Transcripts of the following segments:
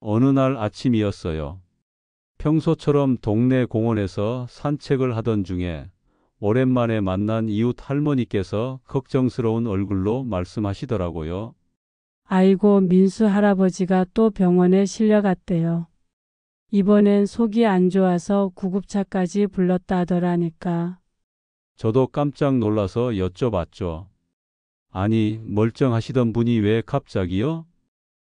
어느 날 아침이었어요. 평소처럼 동네 공원에서 산책을 하던 중에 오랜만에 만난 이웃 할머니께서 걱정스러운 얼굴로 말씀하시더라고요. 아이고, 민수 할아버지가 또 병원에 실려갔대요. 이번엔 속이 안 좋아서 구급차까지 불렀다 하더라니까. 저도 깜짝 놀라서 여쭤봤죠. 아니, 멀쩡하시던 분이 왜 갑자기요?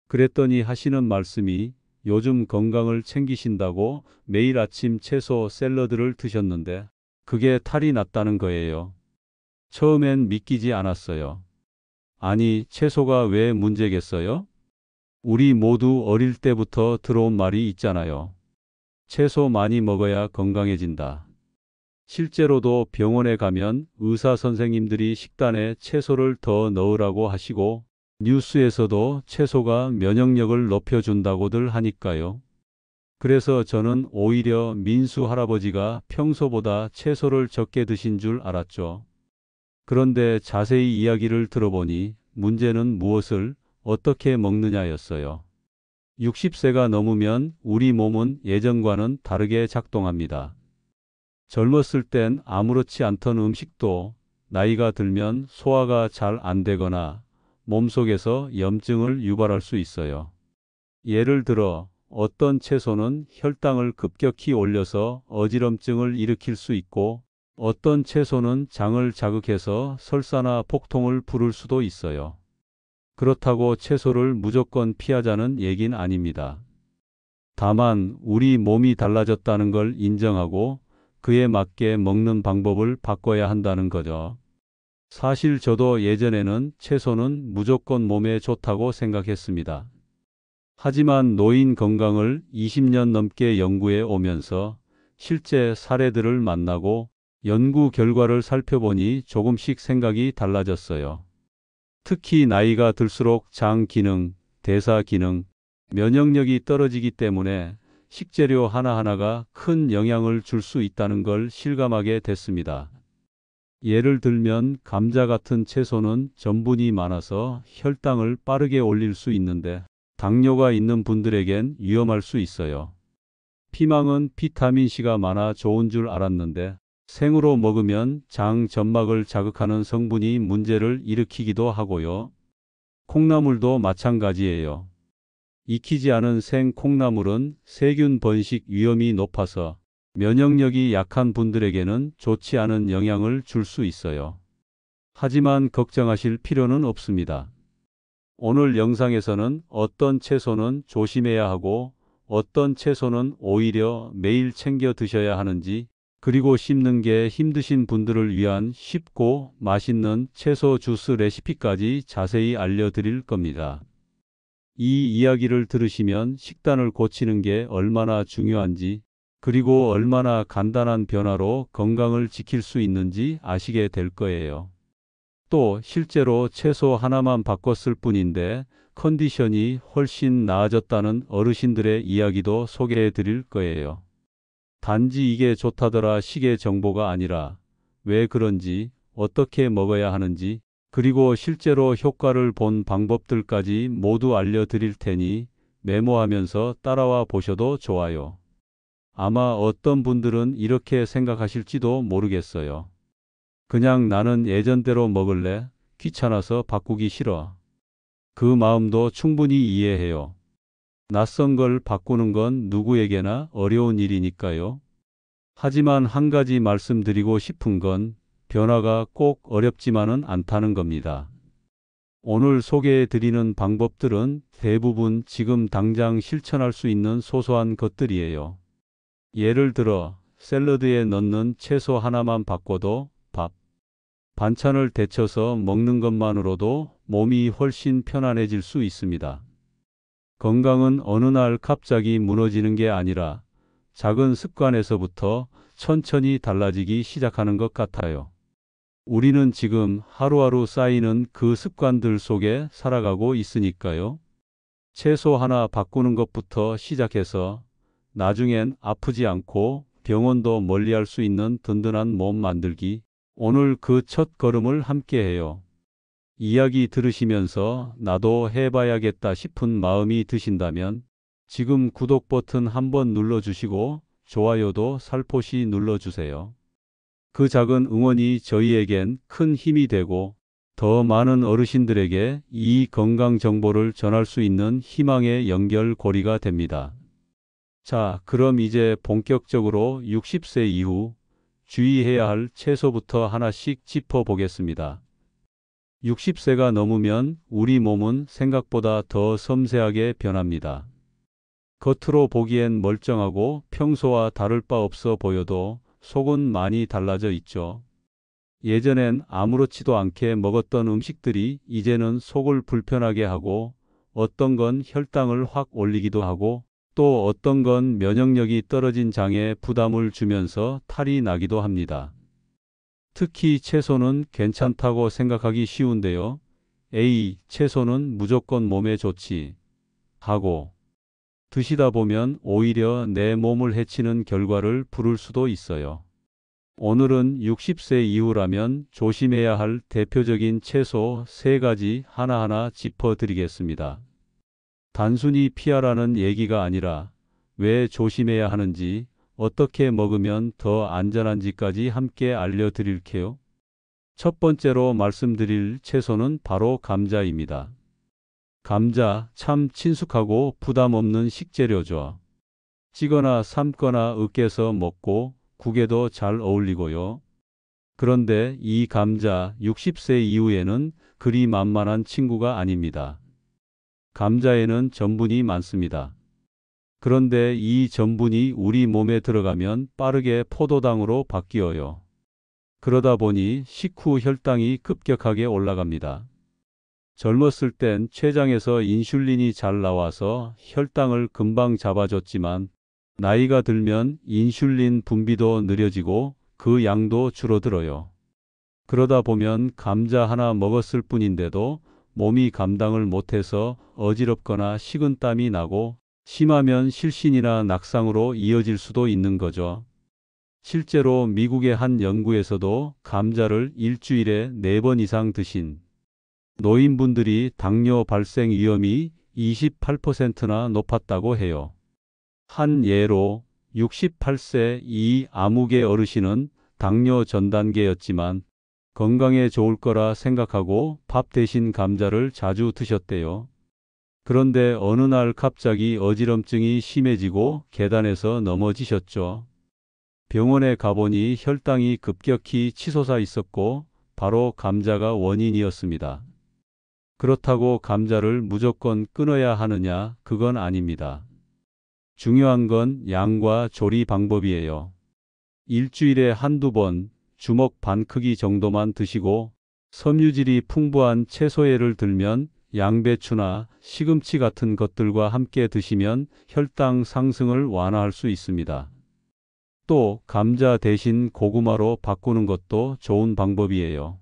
그랬더니 하시는 말씀이 요즘 건강을 챙기신다고 매일 아침 채소 샐러드를 드셨는데 그게 탈이 났다는 거예요. 처음엔 믿기지 않았어요. 아니, 채소가 왜 문제겠어요? 우리 모두 어릴 때부터 들어온 말이 있잖아요. 채소 많이 먹어야 건강해진다. 실제로도 병원에 가면 의사 선생님들이 식단에 채소를 더 넣으라고 하시고 뉴스에서도 채소가 면역력을 높여준다고들 하니까요. 그래서 저는 오히려 민수 할아버지가 평소보다 채소를 적게 드신 줄 알았죠. 그런데 자세히 이야기를 들어보니 문제는 무엇을 어떻게 먹느냐였어요. 60세가 넘으면 우리 몸은 예전과는 다르게 작동합니다. 젊었을 땐 아무렇지 않던 음식도 나이가 들면 소화가 잘 안 되거나 몸속에서 염증을 유발할 수 있어요. 예를 들어 어떤 채소는 혈당을 급격히 올려서 어지럼증을 일으킬 수 있고 어떤 채소는 장을 자극해서 설사나 복통을 부를 수도 있어요. 그렇다고 채소를 무조건 피하자는 얘긴 아닙니다. 다만 우리 몸이 달라졌다는 걸 인정하고 그에 맞게 먹는 방법을 바꿔야 한다는 거죠. 사실 저도 예전에는 채소는 무조건 몸에 좋다고 생각했습니다. 하지만 노인 건강을 20년 넘게 연구해 오면서 실제 사례들을 만나고 연구 결과를 살펴보니 조금씩 생각이 달라졌어요. 특히 나이가 들수록 장 기능, 대사 기능, 면역력이 떨어지기 때문에 식재료 하나하나가 큰 영향을 줄 수 있다는 걸 실감하게 됐습니다. 예를 들면 감자 같은 채소는 전분이 많아서 혈당을 빠르게 올릴 수 있는데 당뇨가 있는 분들에겐 위험할 수 있어요. 피망은 비타민C가 많아 좋은 줄 알았는데 생으로 먹으면 장 점막을 자극하는 성분이 문제를 일으키기도 하고요. 콩나물도 마찬가지예요. 익히지 않은 생 콩나물은 세균 번식 위험이 높아서 면역력이 약한 분들에게는 좋지 않은 영향을 줄 수 있어요. 하지만 걱정하실 필요는 없습니다. 오늘 영상에서는 어떤 채소는 조심해야 하고 어떤 채소는 오히려 매일 챙겨 드셔야 하는지 그리고 씹는 게 힘드신 분들을 위한 쉽고 맛있는 채소 주스 레시피까지 자세히 알려드릴 겁니다. 이 이야기를 들으시면 식단을 고치는 게 얼마나 중요한지 그리고 얼마나 간단한 변화로 건강을 지킬 수 있는지 아시게 될 거예요. 또 실제로 채소 하나만 바꿨을 뿐인데 컨디션이 훨씬 나아졌다는 어르신들의 이야기도 소개해 드릴 거예요. 단지 이게 좋다더라 식의 정보가 아니라 왜 그런지, 어떻게 먹어야 하는지, 그리고 실제로 효과를 본 방법들까지 모두 알려드릴 테니 메모하면서 따라와 보셔도 좋아요. 아마 어떤 분들은 이렇게 생각하실지도 모르겠어요. 그냥 나는 예전대로 먹을래. 귀찮아서 바꾸기 싫어. 그 마음도 충분히 이해해요. 낯선 걸 바꾸는 건 누구에게나 어려운 일이니까요. 하지만 한 가지 말씀드리고 싶은 건 변화가 꼭 어렵지만은 않다는 겁니다. 오늘 소개해 드리는 방법들은 대부분 지금 당장 실천할 수 있는 소소한 것들이에요. 예를 들어 샐러드에 넣는 채소 하나만 바꿔도 밥, 반찬을 데쳐서 먹는 것만으로도 몸이 훨씬 편안해질 수 있습니다. 건강은 어느 날 갑자기 무너지는 게 아니라 작은 습관에서부터 천천히 달라지기 시작하는 것 같아요. 우리는 지금 하루하루 쌓이는 그 습관들 속에 살아가고 있으니까요. 채소 하나 바꾸는 것부터 시작해서 나중엔 아프지 않고 병원도 멀리할 수 있는 든든한 몸 만들기. 오늘 그 첫 걸음을 함께 해요. 이야기 들으시면서 나도 해봐야겠다 싶은 마음이 드신다면 지금 구독 버튼 한번 눌러주시고 좋아요도 살포시 눌러주세요. 그 작은 응원이 저희에겐 큰 힘이 되고 더 많은 어르신들에게 이 건강 정보를 전할 수 있는 희망의 연결고리가 됩니다. 자, 그럼 이제 본격적으로 60세 이후 주의해야 할 채소부터 하나씩 짚어보겠습니다. 60세가 넘으면 우리 몸은 생각보다 더 섬세하게 변합니다. 겉으로 보기엔 멀쩡하고 평소와 다를 바 없어 보여도 속은 많이 달라져 있죠. 예전엔 아무렇지도 않게 먹었던 음식들이 이제는 속을 불편하게 하고 어떤 건 혈당을 확 올리기도 하고 또 어떤 건 면역력이 떨어진 장에 부담을 주면서 탈이 나기도 합니다. 특히 채소는 괜찮다고 생각하기 쉬운데요. 에이, 채소는 무조건 몸에 좋지 하고 드시다 보면 오히려 내 몸을 해치는 결과를 부를 수도 있어요. 오늘은 60세 이후라면 조심해야 할 대표적인 채소 3가지 하나하나 짚어드리겠습니다. 단순히 피하라는 얘기가 아니라 왜 조심해야 하는지, 어떻게 먹으면 더 안전한지까지 함께 알려드릴게요. 첫 번째로 말씀드릴 채소는 바로 감자입니다. 감자 참 친숙하고 부담 없는 식재료죠. 찌거나 삶거나 으깨서 먹고 국에도 잘 어울리고요. 그런데 이 감자 60세 이후에는 그리 만만한 친구가 아닙니다. 감자에는 전분이 많습니다. 그런데 이 전분이 우리 몸에 들어가면 빠르게 포도당으로 바뀌어요. 그러다 보니 식후 혈당이 급격하게 올라갑니다. 젊었을 땐 췌장에서 인슐린이 잘 나와서 혈당을 금방 잡아줬지만 나이가 들면 인슐린 분비도 느려지고 그 양도 줄어들어요. 그러다 보면 감자 하나 먹었을 뿐인데도 몸이 감당을 못해서 어지럽거나 식은땀이 나고 심하면 실신이나 낙상으로 이어질 수도 있는 거죠. 실제로 미국의 한 연구에서도 감자를 일주일에 4번 이상 드신 노인분들이 당뇨 발생 위험이 28%나 높았다고 해요. 한 예로 68세 이 아무개 어르신은 당뇨 전 단계였지만 건강에 좋을 거라 생각하고 밥 대신 감자를 자주 드셨대요. 그런데 어느 날 갑자기 어지럼증이 심해지고 계단에서 넘어지셨죠. 병원에 가보니 혈당이 급격히 치솟아 있었고 바로 감자가 원인이었습니다. 그렇다고 감자를 무조건 끊어야 하느냐? 그건 아닙니다. 중요한 건 양과 조리 방법이에요. 일주일에 한두 번 주먹 반 크기 정도만 드시고 섬유질이 풍부한 채소예를 들면 양배추나 시금치 같은 것들과 함께 드시면 혈당 상승을 완화할 수 있습니다. 또 감자 대신 고구마로 바꾸는 것도 좋은 방법이에요.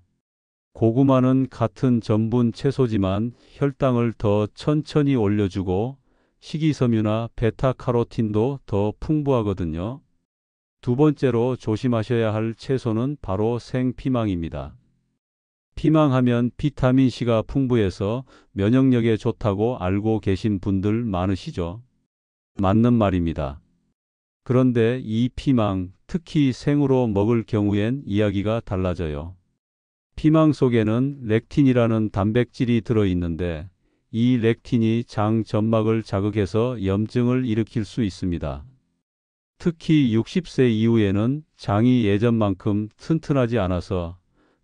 고구마는 같은 전분 채소지만 혈당을 더 천천히 올려주고 식이섬유나 베타카로틴도 더 풍부하거든요. 두 번째로 조심하셔야 할 채소는 바로 생피망입니다. 피망하면 비타민C가 풍부해서 면역력에 좋다고 알고 계신 분들 많으시죠? 맞는 말입니다. 그런데 이 피망, 특히 생으로 먹을 경우엔 이야기가 달라져요. 피망 속에는 렉틴이라는 단백질이 들어있는데 이 렉틴이 장 점막을 자극해서 염증을 일으킬 수 있습니다. 특히 60세 이후에는 장이 예전만큼 튼튼하지 않아서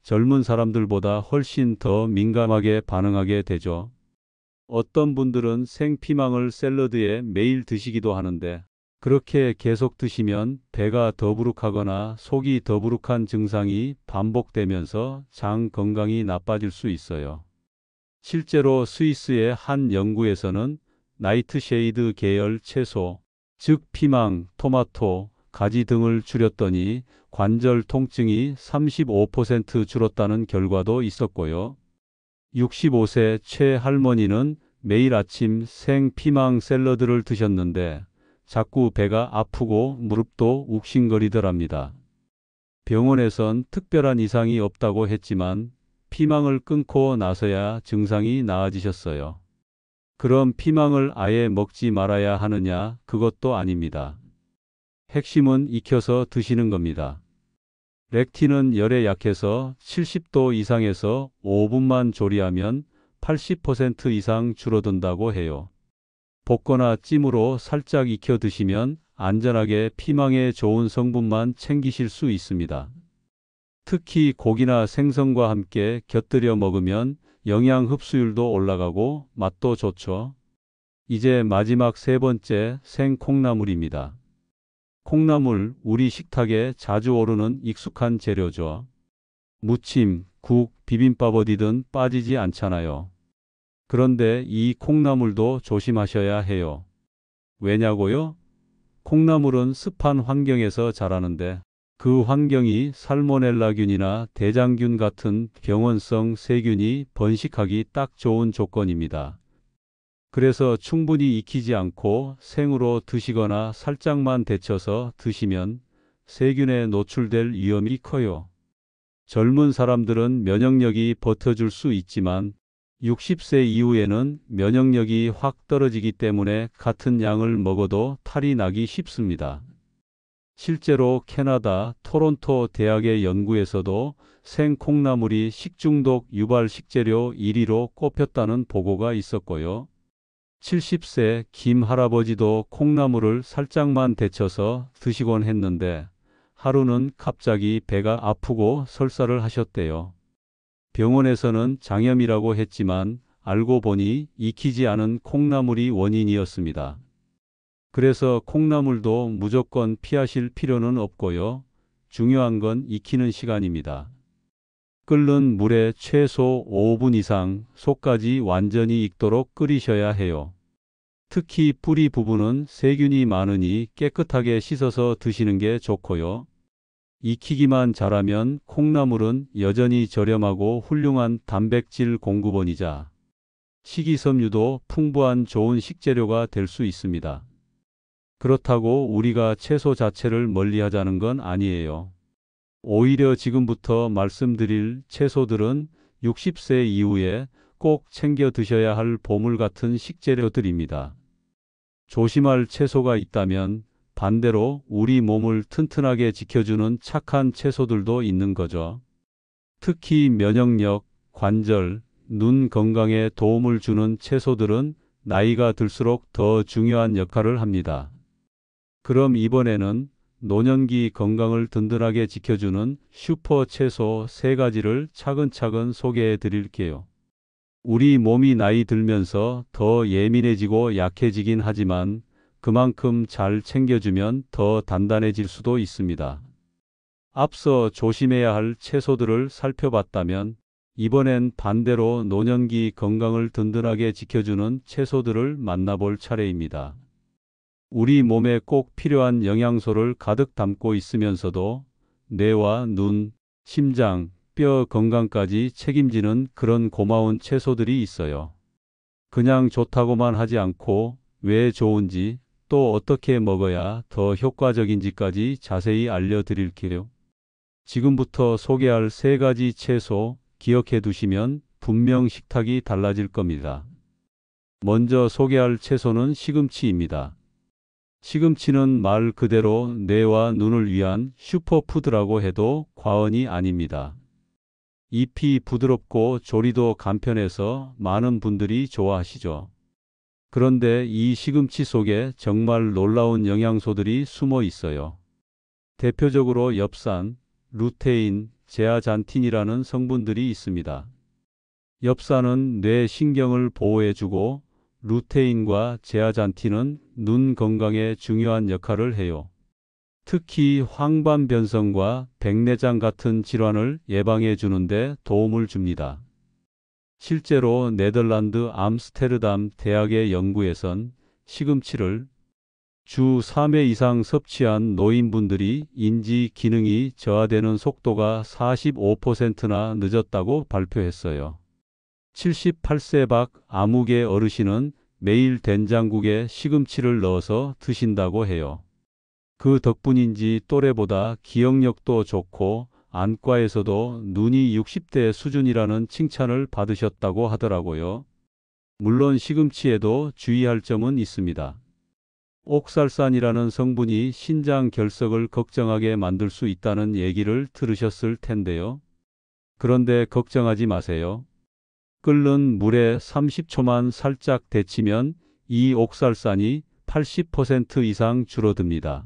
젊은 사람들보다 훨씬 더 민감하게 반응하게 되죠. 어떤 분들은 생피망을 샐러드에 매일 드시기도 하는데 그렇게 계속 드시면 배가 더부룩하거나 속이 더부룩한 증상이 반복되면서 장 건강이 나빠질 수 있어요. 실제로 스위스의 한 연구에서는 나이트쉐이드 계열 채소, 즉 피망, 토마토, 가지 등을 줄였더니 관절 통증이 35% 줄었다는 결과도 있었고요. 65세 최 할머니는 매일 아침 생피망 샐러드를 드셨는데 자꾸 배가 아프고 무릎도 욱신거리더랍니다. 병원에선 특별한 이상이 없다고 했지만 피망을 끊고 나서야 증상이 나아지셨어요. 그럼 피망을 아예 먹지 말아야 하느냐? 그것도 아닙니다. 핵심은 익혀서 드시는 겁니다. 렉틴은 열에 약해서 70도 이상에서 5분만 조리하면 80% 이상 줄어든다고 해요. 볶거나 찜으로 살짝 익혀 드시면 안전하게 피망에 좋은 성분만 챙기실 수 있습니다. 특히 고기나 생선과 함께 곁들여 먹으면 영양 흡수율도 올라가고 맛도 좋죠. 이제 마지막 세 번째, 생콩나물입니다. 콩나물, 우리 식탁에 자주 오르는 익숙한 재료죠. 무침, 국, 비빔밥 어디든 빠지지 않잖아요. 그런데 이 콩나물도 조심하셔야 해요. 왜냐고요? 콩나물은 습한 환경에서 자라는데 그 환경이 살모넬라균이나 대장균 같은 병원성 세균이 번식하기 딱 좋은 조건입니다. 그래서 충분히 익히지 않고 생으로 드시거나 살짝만 데쳐서 드시면 세균에 노출될 위험이 커요. 젊은 사람들은 면역력이 버텨줄 수 있지만 60세 이후에는 면역력이 확 떨어지기 때문에 같은 양을 먹어도 탈이 나기 쉽습니다. 실제로 캐나다 토론토 대학의 연구에서도 생콩나물이 식중독 유발 식재료 1위로 꼽혔다는 보고가 있었고요. 70세 김 할아버지도 콩나물을 살짝만 데쳐서 드시곤 했는데 하루는 갑자기 배가 아프고 설사를 하셨대요. 병원에서는 장염이라고 했지만 알고 보니 익히지 않은 콩나물이 원인이었습니다. 그래서 콩나물도 무조건 피하실 필요는 없고요. 중요한 건 익히는 시간입니다. 끓는 물에 최소 5분 이상 속까지 완전히 익도록 끓이셔야 해요. 특히 뿌리 부분은 세균이 많으니 깨끗하게 씻어서 드시는 게 좋고요. 익히기만 잘하면 콩나물은 여전히 저렴하고 훌륭한 단백질 공급원이자 식이섬유도 풍부한 좋은 식재료가 될 수 있습니다. 그렇다고 우리가 채소 자체를 멀리하자는 건 아니에요. 오히려 지금부터 말씀드릴 채소들은 60세 이후에 꼭 챙겨 드셔야 할 보물 같은 식재료들입니다. 조심할 채소가 있다면 반대로 우리 몸을 튼튼하게 지켜주는 착한 채소들도 있는 거죠. 특히 면역력, 관절, 눈 건강에 도움을 주는 채소들은 나이가 들수록 더 중요한 역할을 합니다. 그럼 이번에는 노년기 건강을 든든하게 지켜주는 슈퍼 채소 3가지를 차근차근 소개해 드릴게요. 우리 몸이 나이 들면서 더 예민해지고 약해지긴 하지만 그만큼 잘 챙겨주면 더 단단해질 수도 있습니다. 앞서 조심해야 할 채소들을 살펴봤다면 이번엔 반대로 노년기 건강을 든든하게 지켜주는 채소들을 만나볼 차례입니다. 우리 몸에 꼭 필요한 영양소를 가득 담고 있으면서도 뇌와 눈, 심장, 뼈 건강까지 책임지는 그런 고마운 채소들이 있어요. 그냥 좋다고만 하지 않고 왜 좋은지 또 어떻게 먹어야 더 효과적인지까지 자세히 알려드릴게요. 지금부터 소개할 3가지 채소 기억해 두시면 분명 식탁이 달라질 겁니다. 먼저 소개할 채소는 시금치입니다. 시금치는 말 그대로 뇌와 눈을 위한 슈퍼푸드라고 해도 과언이 아닙니다. 잎이 부드럽고 조리도 간편해서 많은 분들이 좋아하시죠. 그런데 이 시금치 속에 정말 놀라운 영양소들이 숨어 있어요. 대표적으로 엽산, 루테인, 제아잔틴이라는 성분들이 있습니다. 엽산은 뇌 신경을 보호해주고 루테인과 제아잔틴은 눈 건강에 중요한 역할을 해요. 특히 황반변성과 백내장 같은 질환을 예방해 주는데 도움을 줍니다. 실제로 네덜란드 암스테르담 대학의 연구에선 시금치를 주 3회 이상 섭취한 노인분들이 인지 기능이 저하되는 속도가 45%나 늦었다고 발표했어요. 78세 박 아무개 어르신은 매일 된장국에 시금치를 넣어서 드신다고 해요. 그 덕분인지 또래보다 기억력도 좋고 안과에서도 눈이 60대 수준이라는 칭찬을 받으셨다고 하더라고요. 물론 시금치에도 주의할 점은 있습니다. 옥살산이라는 성분이 신장 결석을 걱정하게 만들 수 있다는 얘기를 들으셨을 텐데요. 그런데 걱정하지 마세요. 끓는 물에 30초만 살짝 데치면 이 옥살산이 80% 이상 줄어듭니다.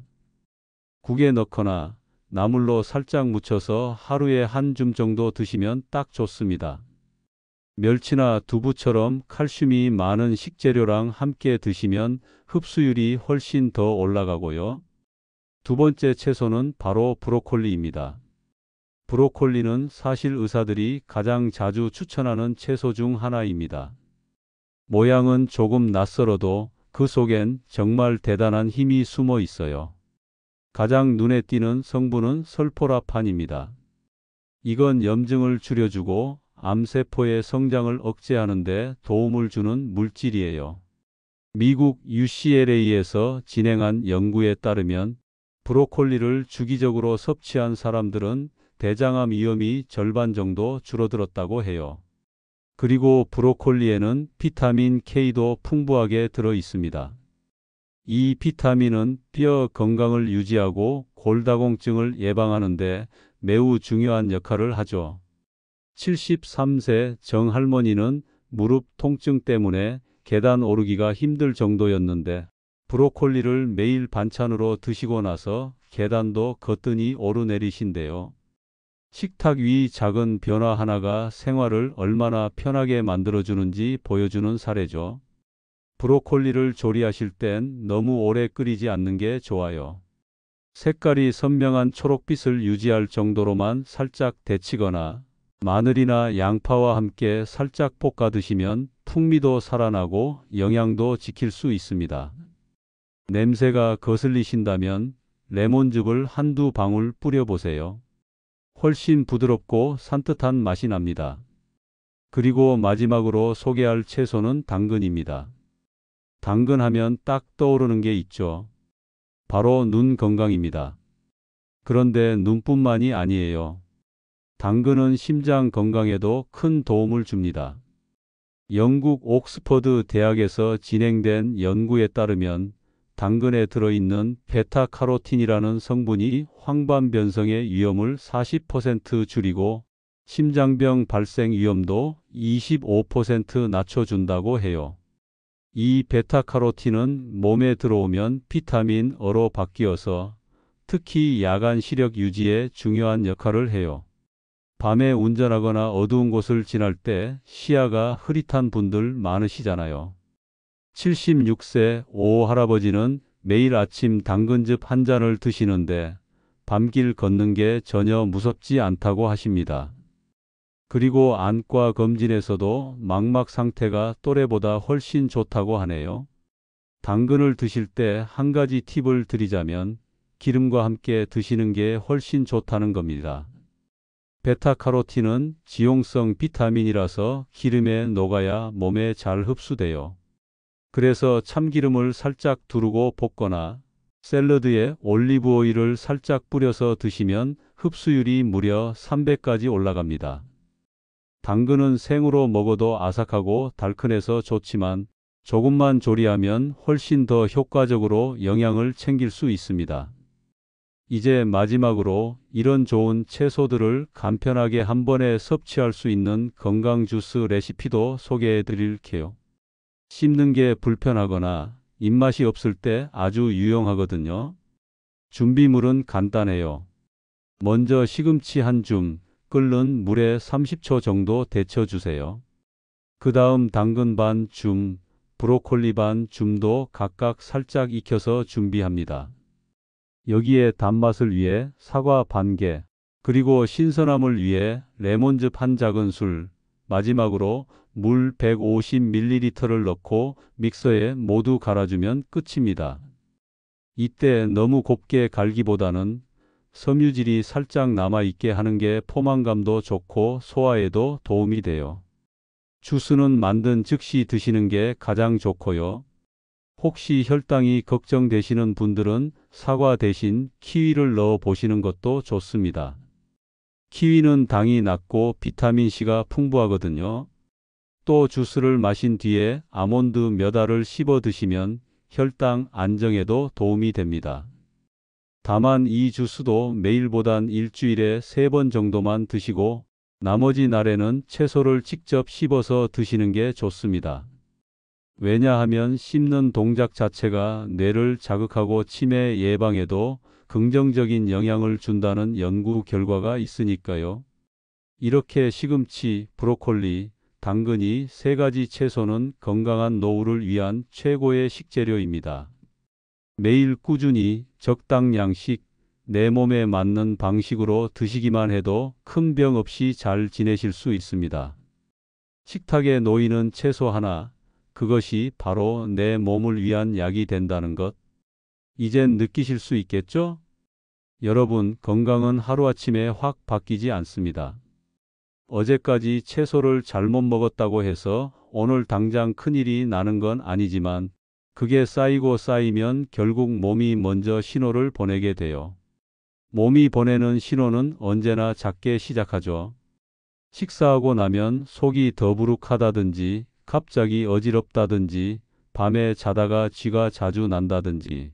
국에 넣거나 나물로 살짝 묻혀서 하루에 한 줌 정도 드시면 딱 좋습니다. 멸치나 두부처럼 칼슘이 많은 식재료랑 함께 드시면 흡수율이 훨씬 더 올라가고요. 두 번째 채소는 바로 브로콜리입니다. 브로콜리는 사실 의사들이 가장 자주 추천하는 채소 중 하나입니다. 모양은 조금 낯설어도 그 속엔 정말 대단한 힘이 숨어 있어요. 가장 눈에 띄는 성분은 설포라판입니다. 이건 염증을 줄여주고 암세포의 성장을 억제하는 데 도움을 주는 물질이에요. 미국 UCLA에서 진행한 연구에 따르면 브로콜리를 주기적으로 섭취한 사람들은 대장암 위험이 절반 정도 줄어들었다고 해요. 그리고 브로콜리에는 비타민 K도 풍부하게 들어 있습니다. 이 비타민은 뼈 건강을 유지하고 골다공증을 예방하는 데 매우 중요한 역할을 하죠. 73세 정할머니는 무릎 통증 때문에 계단 오르기가 힘들 정도였는데 브로콜리를 매일 반찬으로 드시고 나서 계단도 거뜬히 오르내리신대요. 식탁 위 작은 변화 하나가 생활을 얼마나 편하게 만들어주는지 보여주는 사례죠. 브로콜리를 조리하실 땐 너무 오래 끓이지 않는 게 좋아요. 색깔이 선명한 초록빛을 유지할 정도로만 살짝 데치거나 마늘이나 양파와 함께 살짝 볶아 드시면 풍미도 살아나고 영양도 지킬 수 있습니다. 냄새가 거슬리신다면 레몬즙을 한두 방울 뿌려보세요. 훨씬 부드럽고 산뜻한 맛이 납니다. 그리고 마지막으로 소개할 채소는 당근입니다. 당근하면 딱 떠오르는 게 있죠. 바로 눈 건강입니다. 그런데 눈뿐만이 아니에요. 당근은 심장 건강에도 큰 도움을 줍니다. 영국 옥스퍼드 대학에서 진행된 연구에 따르면 당근에 들어있는 베타카로틴이라는 성분이 황반변성의 위험을 40% 줄이고 심장병 발생 위험도 25% 낮춰준다고 해요. 이 베타카로틴은 몸에 들어오면 비타민어로 바뀌어서 특히 야간 시력 유지에 중요한 역할을 해요. 밤에 운전하거나 어두운 곳을 지날 때 시야가 흐릿한 분들 많으시잖아요. 76세 오 할아버지는 매일 아침 당근즙 한 잔을 드시는데 밤길 걷는 게 전혀 무섭지 않다고 하십니다. 그리고 안과 검진에서도 망막 상태가 또래보다 훨씬 좋다고 하네요. 당근을 드실 때 한 가지 팁을 드리자면 기름과 함께 드시는 게 훨씬 좋다는 겁니다. 베타카로틴은 지용성 비타민이라서 기름에 녹아야 몸에 잘 흡수돼요. 그래서 참기름을 살짝 두르고 볶거나 샐러드에 올리브 오일을 살짝 뿌려서 드시면 흡수율이 무려 3배까지 올라갑니다. 당근은 생으로 먹어도 아삭하고 달큰해서 좋지만 조금만 조리하면 훨씬 더 효과적으로 영양을 챙길 수 있습니다. 이제 마지막으로 이런 좋은 채소들을 간편하게 한 번에 섭취할 수 있는 건강 주스 레시피도 소개해 드릴게요. 씹는 게 불편하거나 입맛이 없을 때 아주 유용하거든요. 준비물은 간단해요. 먼저 시금치 한 줌, 끓는 물에 30초 정도 데쳐주세요. 그 다음 당근 반 줌, 브로콜리 반 줌도 각각 살짝 익혀서 준비합니다. 여기에 단맛을 위해 사과 반 개, 그리고 신선함을 위해 레몬즙 한 작은술, 마지막으로 물 150ml를 넣고 믹서에 모두 갈아주면 끝입니다. 이때 너무 곱게 갈기보다는 섬유질이 살짝 남아있게 하는 게 포만감도 좋고 소화에도 도움이 돼요. 주스는 만든 즉시 드시는 게 가장 좋고요. 혹시 혈당이 걱정되시는 분들은 사과 대신 키위를 넣어 보시는 것도 좋습니다. 키위는 당이 낮고 비타민C가 풍부하거든요. 또 주스를 마신 뒤에 아몬드 몇 알을 씹어 드시면 혈당 안정에도 도움이 됩니다. 다만 이 주스도 매일보단 일주일에 3번 정도만 드시고 나머지 날에는 채소를 직접 씹어서 드시는 게 좋습니다. 왜냐하면 씹는 동작 자체가 뇌를 자극하고 치매 예방에도 긍정적인 영향을 준다는 연구 결과가 있으니까요. 이렇게 시금치, 브로콜리, 당근이 3가지 채소는 건강한 노후를 위한 최고의 식재료입니다. 매일 꾸준히 적당량씩 내 몸에 맞는 방식으로 드시기만 해도 큰 병 없이 잘 지내실 수 있습니다. 식탁에 놓이는 채소 하나, 그것이 바로 내 몸을 위한 약이 된다는 것, 이젠 느끼실 수 있겠죠? 여러분, 건강은 하루아침에 확 바뀌지 않습니다. 어제까지 채소를 잘못 먹었다고 해서 오늘 당장 큰일이 나는 건 아니지만 그게 쌓이고 쌓이면 결국 몸이 먼저 신호를 보내게 돼요. 몸이 보내는 신호는 언제나 작게 시작하죠. 식사하고 나면 속이 더부룩하다든지 갑자기 어지럽다든지 밤에 자다가 쥐가 자주 난다든지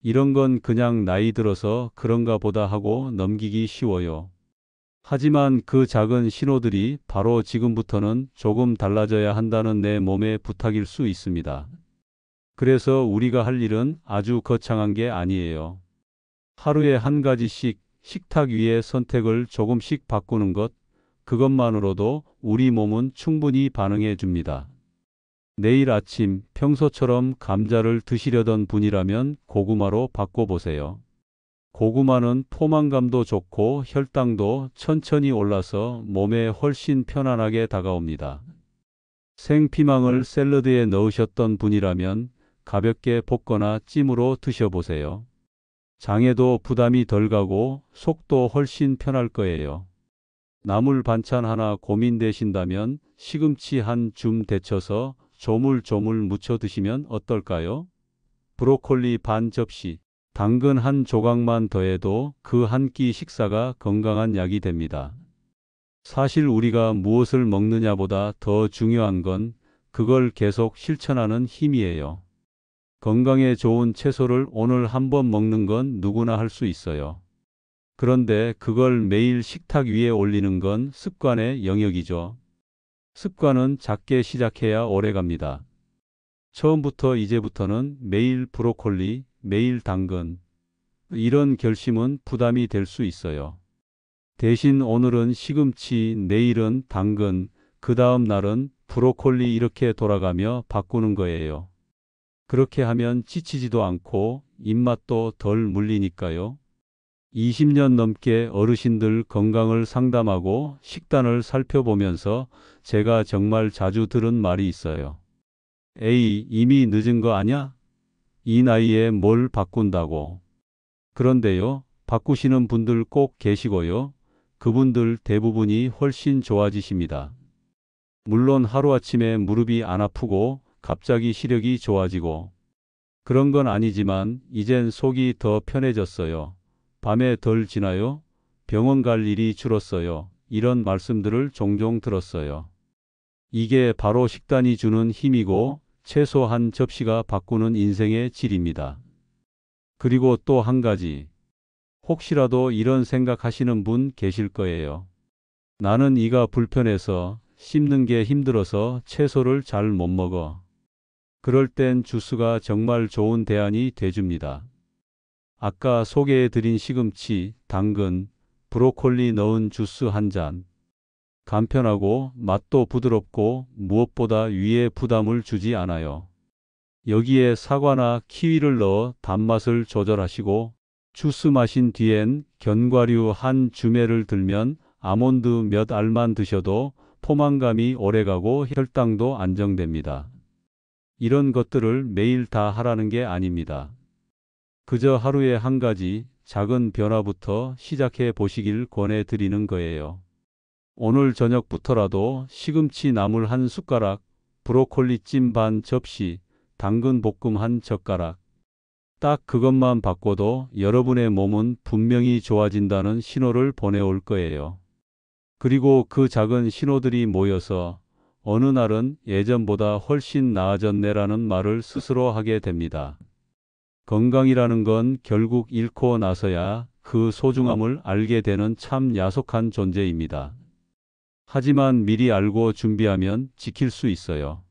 이런 건 그냥 나이 들어서 그런가 보다 하고 넘기기 쉬워요. 하지만 그 작은 신호들이 바로 지금부터는 조금 달라져야 한다는 내 몸의 부탁일 수 있습니다. 그래서 우리가 할 일은 아주 거창한 게 아니에요. 하루에 한 가지씩 식탁 위의 선택을 조금씩 바꾸는 것, 그것만으로도 우리 몸은 충분히 반응해 줍니다. 내일 아침 평소처럼 감자를 드시려던 분이라면 고구마로 바꿔보세요. 고구마는 포만감도 좋고 혈당도 천천히 올라서 몸에 훨씬 편안하게 다가옵니다. 생피망을 샐러드에 넣으셨던 분이라면 가볍게 볶거나 찜으로 드셔보세요. 장에도 부담이 덜 가고 속도 훨씬 편할 거예요. 나물 반찬 하나 고민되신다면 시금치 한 줌 데쳐서 조물조물 무쳐 드시면 어떨까요? 브로콜리 반 접시, 당근 한 조각만 더해도 그 한 끼 식사가 건강한 약이 됩니다. 사실 우리가 무엇을 먹느냐보다 더 중요한 건 그걸 계속 실천하는 힘이에요. 건강에 좋은 채소를 오늘 한번 먹는 건 누구나 할 수 있어요. 그런데 그걸 매일 식탁 위에 올리는 건 습관의 영역이죠. 습관은 작게 시작해야 오래갑니다. 처음부터 이제부터는 매일 브로콜리, 매일 당근. 이런 결심은 부담이 될 수 있어요. 대신 오늘은 시금치, 내일은 당근, 그 다음 날은 브로콜리 이렇게 돌아가며 바꾸는 거예요. 그렇게 하면 지치지도 않고 입맛도 덜 물리니까요. 20년 넘게 어르신들 건강을 상담하고 식단을 살펴보면서 제가 정말 자주 들은 말이 있어요. 에이, 이미 늦은 거 아냐? 이 나이에 뭘 바꾼다고. 그런데요, 바꾸시는 분들 꼭 계시고요. 그분들 대부분이 훨씬 좋아지십니다. 물론 하루아침에 무릎이 안 아프고 갑자기 시력이 좋아지고 그런 건 아니지만 이젠 속이 더 편해졌어요. 밤에 덜 지나요? 병원 갈 일이 줄었어요. 이런 말씀들을 종종 들었어요. 이게 바로 식단이 주는 힘이고 채소 한 접시가 바꾸는 인생의 질입니다. 그리고 또 한 가지. 혹시라도 이런 생각하시는 분 계실 거예요. 나는 이가 불편해서 씹는 게 힘들어서 채소를 잘 못 먹어. 그럴 땐 주스가 정말 좋은 대안이 돼줍니다. 아까 소개해드린 시금치, 당근, 브로콜리 넣은 주스 한 잔. 간편하고 맛도 부드럽고 무엇보다 위에 부담을 주지 않아요. 여기에 사과나 키위를 넣어 단맛을 조절하시고 주스 마신 뒤엔 견과류 한 주매를 들면 아몬드 몇 알만 드셔도 포만감이 오래가고 혈당도 안정됩니다. 이런 것들을 매일 다 하라는 게 아닙니다. 그저 하루에 한 가지 작은 변화부터 시작해 보시길 권해드리는 거예요. 오늘 저녁부터라도 시금치 나물 한 숟가락, 브로콜리 찜 반 접시, 당근 볶음 한 젓가락. 딱 그것만 바꿔도 여러분의 몸은 분명히 좋아진다는 신호를 보내올 거예요. 그리고 그 작은 신호들이 모여서 어느 날은 예전보다 훨씬 나아졌네라는 말을 스스로 하게 됩니다. 건강이라는 건 결국 잃고 나서야 그 소중함을 알게 되는 참 야속한 존재입니다. 하지만 미리 알고 준비하면 지킬 수 있어요.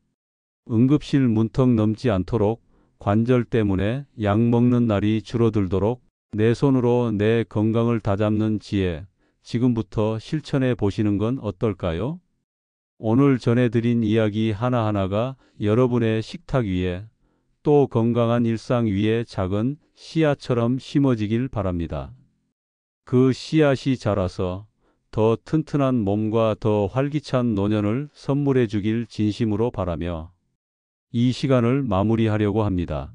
응급실 문턱 넘지 않도록, 관절 때문에 약 먹는 날이 줄어들도록 내 손으로 내 건강을 다잡는 지혜, 지금부터 실천해 보시는 건 어떨까요? 오늘 전해드린 이야기 하나하나가 여러분의 식탁 위에, 또 건강한 일상 위에 작은 씨앗처럼 심어지길 바랍니다. 그 씨앗이 자라서 더 튼튼한 몸과 더 활기찬 노년을 선물해 주길 진심으로 바라며 이 시간을 마무리하려고 합니다.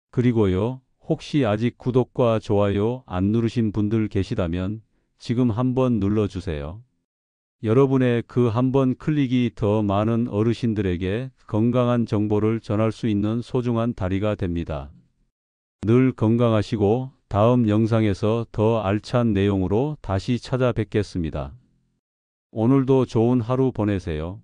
그리고요, 혹시 아직 구독과 좋아요 안 누르신 분들 계시다면 지금 한번 눌러주세요. 여러분의 그 한 번 클릭이 더 많은 어르신들에게 건강한 정보를 전할 수 있는 소중한 다리가 됩니다. 늘 건강하시고 다음 영상에서 더 알찬 내용으로 다시 찾아뵙겠습니다. 오늘도 좋은 하루 보내세요.